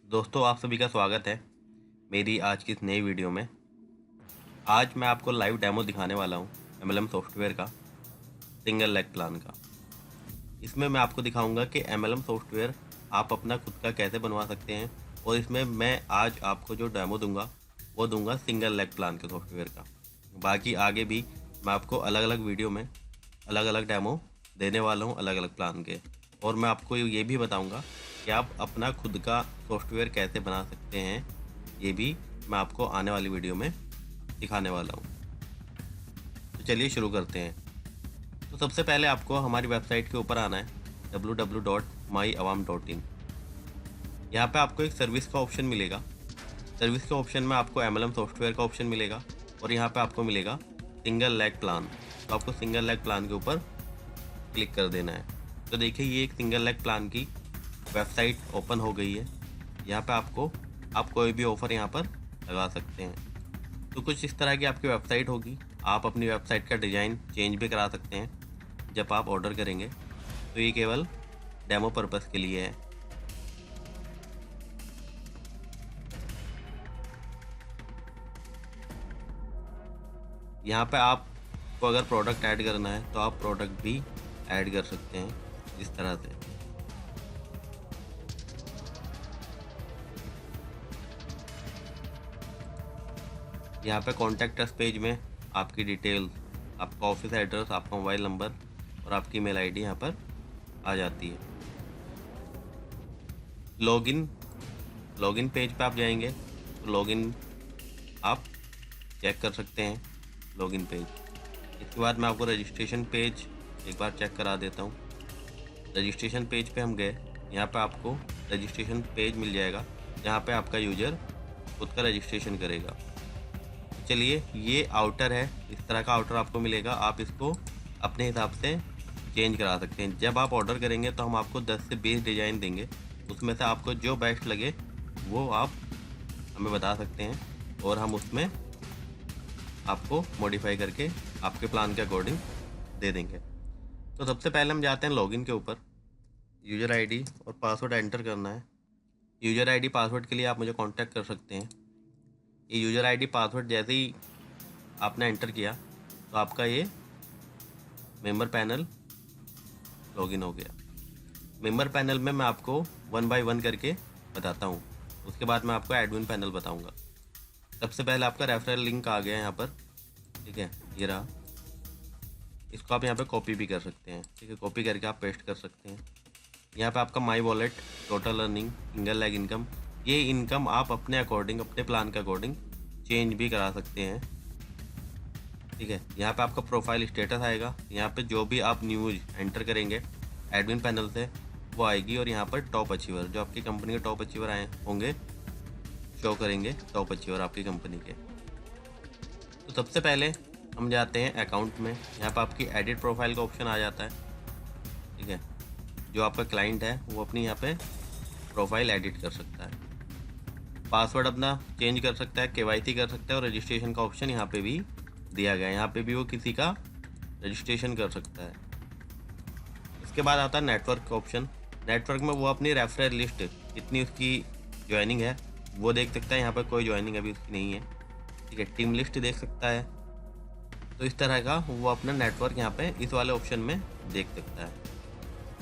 दोस्तों, आप सभी का स्वागत है मेरी आज की इस नई वीडियो में। आज मैं आपको लाइव डेमो दिखाने वाला हूं MLM सॉफ्टवेयर का, सिंगल लेग प्लान का। इसमें मैं आपको दिखाऊंगा कि MLM सॉफ्टवेयर आप अपना खुद का कैसे बनवा सकते हैं, और इसमें मैं आज आपको जो डेमो दूंगा वो दूंगा सिंगल लेग प्लान के सॉफ्टवेयर का। बाकी आगे भी मैं आपको अलग अलग वीडियो में अलग अलग डेमो देने वाला हूँ अलग अलग प्लान के, और मैं आपको ये भी बताऊंगा कि आप अपना खुद का सॉफ्टवेयर कैसे बना सकते हैं। ये भी मैं आपको आने वाली वीडियो में दिखाने वाला हूँ। तो चलिए शुरू करते हैं। तो सबसे पहले आपको हमारी वेबसाइट के ऊपर आना है www.myawam.in। यहाँ पे आपको एक सर्विस का ऑप्शन मिलेगा। सर्विस के ऑप्शन में आपको MLM सॉफ्टवेयर का ऑप्शन मिलेगा, और यहाँ पे आपको मिलेगा सिंगल लेग प्लान। तो आपको सिंगल लेग प्लान के ऊपर क्लिक कर देना है। तो देखिए, ये एक सिंगल लेग प्लान की वेबसाइट ओपन हो गई है। यहाँ पे आप कोई भी ऑफ़र यहाँ पर लगा सकते हैं। तो कुछ इस तरह की आपकी वेबसाइट होगी। आप अपनी वेबसाइट का डिज़ाइन चेंज भी करा सकते हैं जब आप ऑर्डर करेंगे। तो ये केवल डेमो पर्पस के लिए है। यहाँ पे आपको अगर प्रोडक्ट ऐड करना है तो आप प्रोडक्ट भी ऐड कर सकते हैं इस तरह से। यहाँ पे कॉन्टैक्ट अस पेज में आपकी डिटेल, आपका ऑफिस एड्रेस, आपका मोबाइल नंबर और आपकी मेल आईडी यहाँ पर आ जाती है। लॉगिन पेज पे आप जाएंगे तो लॉगिन आप चेक कर सकते हैं, लॉगिन पेज। इसके बाद मैं आपको रजिस्ट्रेशन पेज एक बार चेक करा देता हूँ। रजिस्ट्रेशन पेज पे हम गए। यहाँ पे आपको रजिस्ट्रेशन पेज मिल जाएगा जहाँ पे आपका यूज़र खुद का रजिस्ट्रेशन करेगा। चलिए, ये आउटर है, इस तरह का आउटर आपको मिलेगा। आप इसको अपने हिसाब से चेंज करा सकते हैं। जब आप ऑर्डर करेंगे तो हम आपको 10 से 20 डिज़ाइन देंगे, उसमें से आपको जो बेस्ट लगे वो आप हमें बता सकते हैं, और हम उसमें आपको मॉडिफाई करके आपके प्लान के अकॉर्डिंग दे देंगे। तो सबसे पहले हम जाते हैं लॉगिन के ऊपर। यूज़र आईडी और पासवर्ड एंटर करना है। यूज़र आईडी पासवर्ड के लिए आप मुझे कांटेक्ट कर सकते हैं। ये यूज़र आईडी पासवर्ड जैसे ही आपने एंटर किया तो आपका ये मेंबर पैनल लॉगिन हो गया। मेंबर पैनल में मैं आपको 1 बाय 1 करके बताता हूँ, उसके बाद मैं आपको एडमिन पैनल बताऊँगा। सबसे पहले आपका रेफरल लिंक आ गया यहाँ पर, ठीक है, ये रहा। इसको आप यहाँ पे कॉपी भी कर सकते हैं, ठीक है, कॉपी करके आप पेस्ट कर सकते हैं। यहाँ पे आपका my wallet, total earning, single leg income, ये इनकम आप अपने अकॉर्डिंग, अपने प्लान के अकॉर्डिंग चेंज भी करा सकते हैं, ठीक है। यहाँ पे आपका प्रोफाइल स्टेटस आएगा। यहाँ पे जो भी आप न्यूज़ एंटर करेंगे एडमिन पैनल से वो आएगी, और यहाँ पर टॉप अचीवर, जो आपकी कंपनी के टॉप अचीवर आए होंगे, शो करेंगे टॉप अचीवर आपकी कंपनी के। तो सबसे पहले हम जाते हैं अकाउंट में। यहाँ पर आपकी एडिट प्रोफाइल का ऑप्शन आ जाता है, ठीक है। जो आपका क्लाइंट है वो अपनी यहाँ पे प्रोफाइल एडिट कर सकता है, पासवर्ड अपना चेंज कर सकता है, KYC कर सकता है, और रजिस्ट्रेशन का ऑप्शन यहाँ पे भी दिया गया है। यहाँ पे भी वो किसी का रजिस्ट्रेशन कर सकता है। इसके बाद आता है नेटवर्क का ऑप्शन। नेटवर्क में वो अपनी रेफरल लिस्ट, कितनी उसकी ज्वाइनिंग है वो देख सकता है। यहाँ पर कोई ज्वाइनिंग अभी उसकी नहीं है, ठीक है। टीम लिस्ट देख सकता है। तो इस तरह का वो अपना नेटवर्क यहाँ पे इस वाले ऑप्शन में देख सकता है।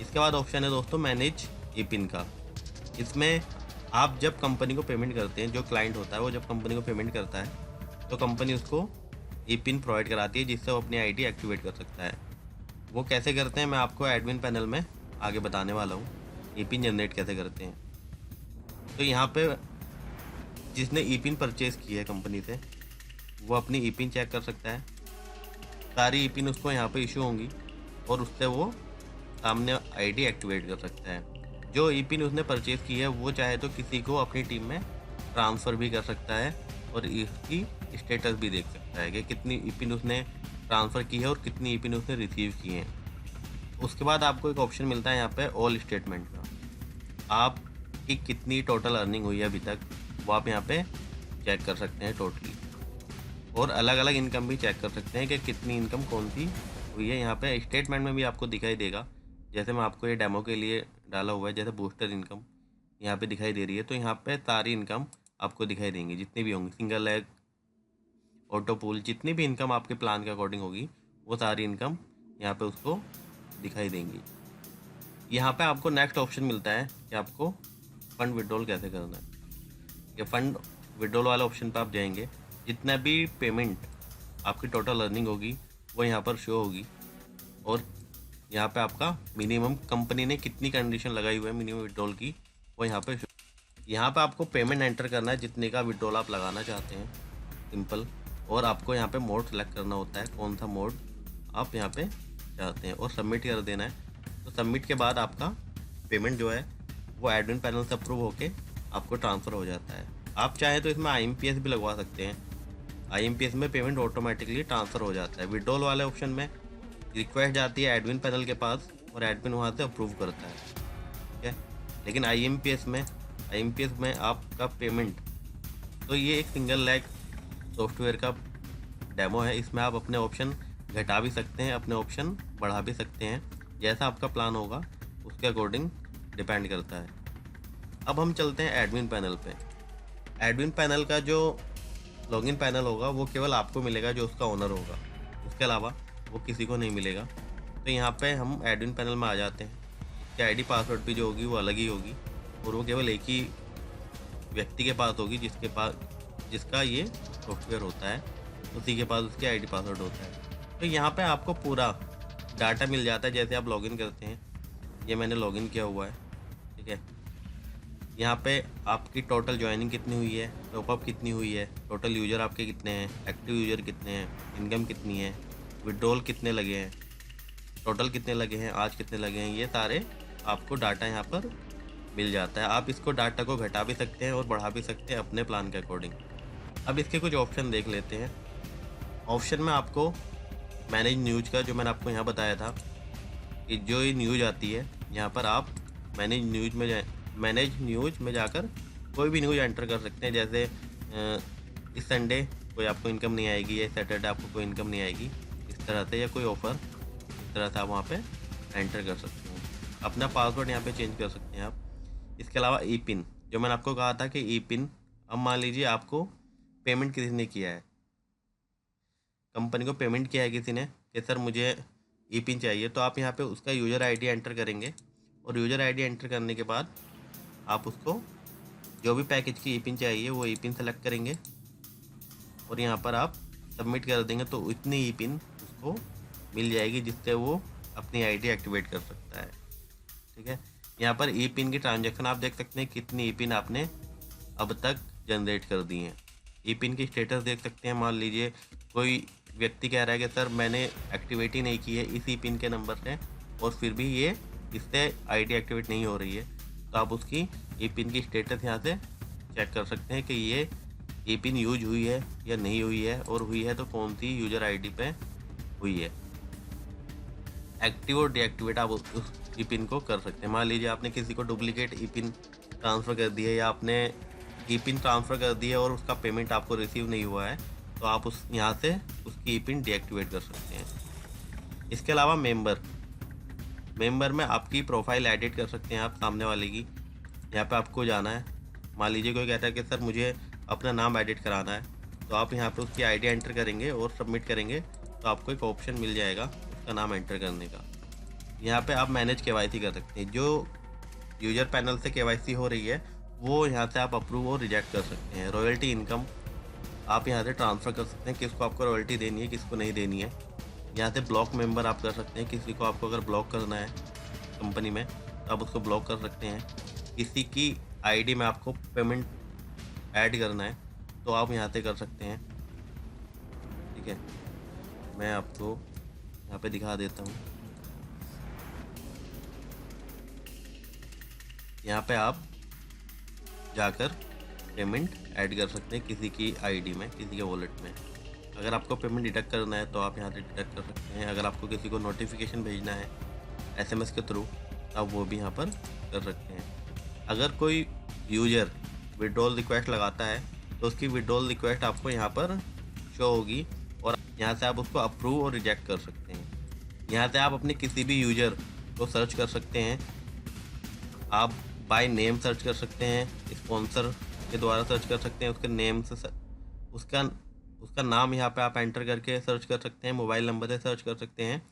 इसके बाद ऑप्शन है दोस्तों मैनेज ई पिन का। इसमें आप जब कंपनी को पेमेंट करते हैं, जो क्लाइंट होता है वो जब कंपनी को पेमेंट करता है तो कंपनी उसको ई पिन प्रोवाइड कराती है, जिससे वो अपनी आईडी एक्टिवेट कर सकता है। वो कैसे करते हैं मैं आपको एडमिन पैनल में आगे बताने वाला हूँ, ई पिन जनरेट कैसे करते हैं। तो यहाँ पे जिसने ई पिन परचेज़ की है कंपनी से, वो अपनी ई पिन चेक कर सकता है। सारी ई पिन उसको यहाँ पे इशू होंगी, और उससे वो सामने आईडी एक्टिवेट कर सकता है। जो ई पिन उसने परचेज़ की है वो चाहे तो किसी को अपनी टीम में ट्रांसफ़र भी कर सकता है, और इसकी स्टेटस भी देख सकता है कि कितनी ई पिन उसने ट्रांसफ़र की है और कितनी ई पिन उसने रिसीव की है। उसके बाद आपको एक ऑप्शन मिलता है यहाँ पे ऑल स्टेटमेंट का। आपकी कितनी टोटल अर्निंग हुई है अभी तक वो आप यहाँ पे चेक कर सकते हैं टोटली, और अलग अलग इनकम भी चेक कर सकते हैं कि कितनी इनकम कौन सी हुई है। यहाँ पे स्टेटमेंट में भी आपको दिखाई देगा, जैसे मैं आपको ये डेमो के लिए डाला हुआ है, जैसे बूस्टर इनकम, यहाँ पे दिखाई दे रही है, तो यहाँ पे सारी इनकम आपको दिखाई देंगी जितनी भी होंगी, सिंगल लेग, ऑटो पूल, जितनी भी इनकम आपके प्लान के अकॉर्डिंग होगी वो सारी इनकम यहाँ पे उसको दिखाई देंगी। यहाँ पे आपको नेक्स्ट ऑप्शन मिलता है कि आपको फंड विड्रॉल कैसे करना है। ये फंड विड्रॉल वाले ऑप्शन पे आप जाएंगे, जितना भी पेमेंट आपकी टोटल अर्निंग होगी वो यहाँ पर शो होगी, और यहाँ पे आपका मिनिमम कंपनी ने कितनी कंडीशन लगाई हुई है मिनिमम विड्रॉल की वो यहाँ पे यहाँ पे आपको पेमेंट एंटर करना है जितने का विड्रॉल आप लगाना चाहते हैं, सिंपल। और आपको यहाँ पे मोड सेलेक्ट करना होता है, कौन सा मोड आप यहाँ पे चाहते हैं, और सबमिट कर देना है। तो सबमिट के बाद आपका पेमेंट जो है वो एडमिन पैनल से अप्रूव होके आपको ट्रांसफ़र हो जाता है। आप चाहें तो इसमें IMPS भी लगवा सकते हैं। IMPS में पेमेंट ऑटोमेटिकली ट्रांसफ़र हो जाता है। विड्रॉल वाले ऑप्शन में रिक्वेस्ट जाती है एडमिन पैनल के पास और एडमिन वहाँ से अप्रूव करता है, ठीक है। लेकिन IMPS में आपका पेमेंट, तो ये एक सिंगल लेग सॉफ्टवेयर का डेमो है। इसमें आप अपने ऑप्शन घटा भी सकते हैं, अपने ऑप्शन बढ़ा भी सकते हैं, जैसा आपका प्लान होगा उसके अकॉर्डिंग डिपेंड करता है। अब हम चलते हैं एडमिन पैनल पे। एडमिन पैनल का जो लॉगिन पैनल होगा वो केवल आपको मिलेगा जो उसका ओनर होगा, उसके अलावा वो किसी को नहीं मिलेगा। तो यहाँ पे हम एडमिन पैनल में आ जाते हैं। इसकी ID पासवर्ड भी जो होगी वो अलग ही होगी, और वो केवल एक ही व्यक्ति के पास होगी जिसका ये सॉफ्टवेयर होता है, उसी के पास उसकी ID पासवर्ड होता है। तो यहाँ पे आपको पूरा डाटा मिल जाता है जैसे आप लॉगिन करते हैं। ये मैंने लॉगिन किया हुआ है, ठीक है। यहाँ पे आपकी टोटल ज्वाइनिंग कितनी हुई है, टॉपअप कितनी हुई है, टोटल यूज़र आपके कितने हैं, एक्टिव यूज़र कितने हैं, इनकम कितनी है, विड्रॉल कितने लगे हैं, टोटल कितने लगे हैं, आज कितने लगे हैं, ये सारे आपको डाटा यहाँ पर मिल जाता है। आप इसको डाटा को घटा भी सकते हैं और बढ़ा भी सकते हैं अपने प्लान के अकॉर्डिंग। अब इसके कुछ ऑप्शन देख लेते हैं। ऑप्शन में आपको मैनेज न्यूज़ का, जो मैंने आपको यहाँ बताया था कि जो ये न्यूज़ आती है, यहाँ पर आप मैनेज न्यूज़ में जाकर कोई भी न्यूज़ एंटर कर सकते हैं। जैसे इस संडे कोई आपको इनकम नहीं आएगी, या सैटरडे आपको कोई इनकम नहीं आएगी, इस तरह से, या कोई ऑफ़र, इस तरह से आप वहाँ पे एंटर कर सकते हैं। अपना पासवर्ड यहाँ पे चेंज कर सकते हैं आप। इसके अलावा ई-पिन, जो मैंने आपको कहा था कि ई-पिन, अब मान लीजिए आपको पेमेंट किसी ने किया है, कंपनी को पेमेंट किया है किसी ने कि सर मुझे ई-पिन चाहिए, तो आप यहाँ पे उसका यूज़र ID एंटर करेंगे, और यूज़र ID एंटर करने के बाद आप उसको जो भी पैकेज की ई-पिन चाहिए वो ई-पिन सेलेक्ट करेंगे, और यहाँ पर आप सबमिट कर देंगे, तो इतनी ई-पिन उसको मिल जाएगी जिससे वो अपनी ID एक्टिवेट कर सकता है, ठीक है। यहाँ पर ई-पिन की ट्रांजैक्शन आप देख सकते हैं, कितनी ई-पिन आपने अब तक जनरेट कर दी हैं। ई-पिन की स्टेटस देख सकते हैं। मान लीजिए कोई व्यक्ति कह रहा है कि सर मैंने एक्टिवेट ही नहीं की है इस ई-पिन के नंबर से, और फिर भी ये इससे ID एक्टिवेट नहीं हो रही है, तो आप उसकी ई-पिन की स्टेटस यहाँ से चेक कर सकते हैं कि ये ई-पिन यूज हुई है या नहीं हुई है, और हुई है तो कौन सी यूज़र ID पे हुई है। एक्टिव और डीएक्टिवेट आप उस ई-पिन को कर सकते हैं। मान लीजिए आपने किसी को डुप्लीकेट ई-पिन ट्रांसफ़र कर दी है, या आपने ई-पिन ट्रांसफ़र कर दी है और उसका पेमेंट आपको रिसीव नहीं हुआ है, तो आप यहाँ से उसकी ई-पिन डीएक्टिवेट कर सकते हैं। इसके अलावा मेंबर में आपकी प्रोफाइल एडिट कर सकते हैं आप सामने वाले की। यहाँ पे आपको जाना है, मान लीजिए कोई कहता है कि सर मुझे अपना नाम एडिट कराना है, तो आप यहाँ पे उसकी ID एंटर करेंगे और सबमिट करेंगे, तो आपको एक ऑप्शन मिल जाएगा उसका नाम एंटर करने का। यहाँ पे आप मैनेज KYC कर सकते हैं। जो यूज़र पैनल से KYC हो रही है वो यहाँ से आप अप्रूव और रिजेक्ट कर सकते हैं। रॉयल्टी इनकम आप यहाँ से ट्रांसफ़र कर सकते हैं, किसको आपको रॉयल्टी देनी है, किसको नहीं देनी है। यहाँ से ब्लॉक मेंबर आप कर सकते हैं, किसी को आपको अगर ब्लॉक करना है कंपनी में तो आप उसको ब्लॉक कर सकते हैं। किसी की ID में आपको पेमेंट ऐड करना है तो आप यहाँ से कर सकते हैं, ठीक है। मैं आपको यहाँ पे दिखा देता हूँ। यहाँ पे आप जाकर पेमेंट ऐड कर सकते हैं किसी की ID में, किसी के वॉलेट में। अगर आपको पेमेंट डिडक्ट करना है तो आप यहाँ से डिडक्ट कर सकते हैं। अगर आपको किसी को नोटिफिकेशन भेजना है SMS के थ्रू, आप वो भी यहाँ पर कर सकते हैं। अगर कोई यूज़र विड्रॉल रिक्वेस्ट लगाता है तो उसकी विड्रॉल रिक्वेस्ट आपको यहाँ पर शो होगी, और यहाँ से आप उसको अप्रूव और रिजेक्ट कर सकते हैं। यहाँ से आप अपने किसी भी यूज़र को सर्च कर सकते हैं। आप बाय नेम सर्च कर सकते हैं, स्पॉन्सर के द्वारा सर्च कर सकते हैं, उसके नेम से उसका नाम यहाँ पे आप एंटर करके सर्च कर सकते हैं, मोबाइल नंबर से सर्च कर सकते हैं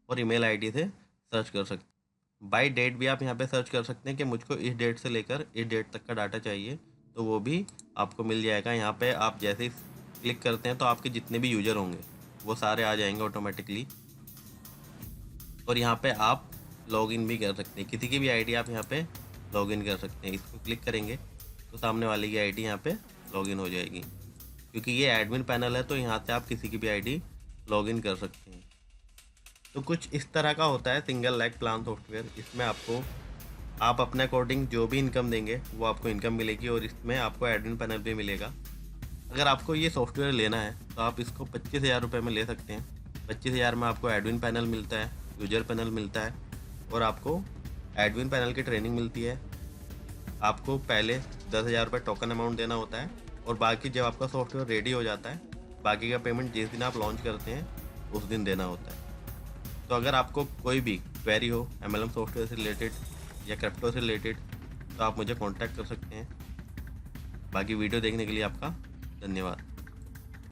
और ईमेल आईडी से सर्च कर सकते हैं। बाय डेट भी आप यहाँ पे सर्च कर सकते हैं कि मुझको इस डेट से लेकर इस डेट तक का डाटा चाहिए, तो वो भी आपको मिल जाएगा। यहाँ पे आप जैसे ही क्लिक करते हैं तो आपके जितने भी यूज़र होंगे वो सारे आ जाएंगे ऑटोमेटिकली। और यहाँ पे आप लॉगिन भी कर सकते हैं, किसी की भी आईडी आप यहाँ पे लॉगिन कर सकते हैं। इसको क्लिक करेंगे तो सामने वाले की आईडी यहाँ पे लॉगिन हो जाएगी। क्योंकि ये एडमिन पैनल है तो यहाँ से आप किसी की भी आईडी लॉगिन कर सकते हैं। तो कुछ इस तरह का होता है सिंगल लेग प्लान सॉफ्टवेयर। इसमें आपको आप अपने अकॉर्डिंग जो भी इनकम देंगे वो आपको इनकम मिलेगी और इसमें आपको एडमिन पैनल भी मिलेगा। अगर आपको ये सॉफ्टवेयर लेना है तो आप इसको 25,000 रुपये में ले सकते हैं। 25,000 में आपको एडमिन पैनल मिलता है, यूजर पैनल मिलता है और आपको एडमिन पैनल की ट्रेनिंग मिलती है। आपको पहले 10,000 रुपये टोकन अमाउंट देना होता है और बाकी जब आपका सॉफ्टवेयर रेडी हो जाता है बाकी का पेमेंट जिस दिन आप लॉन्च करते हैं उस दिन देना होता है। तो अगर आपको कोई भी क्वेरी हो MLM सॉफ्टवेयर से रिलेटेड या क्रिप्टो से रिलेटेड तो आप मुझे कांटेक्ट कर सकते हैं। बाकी वीडियो देखने के लिए आपका धन्यवाद।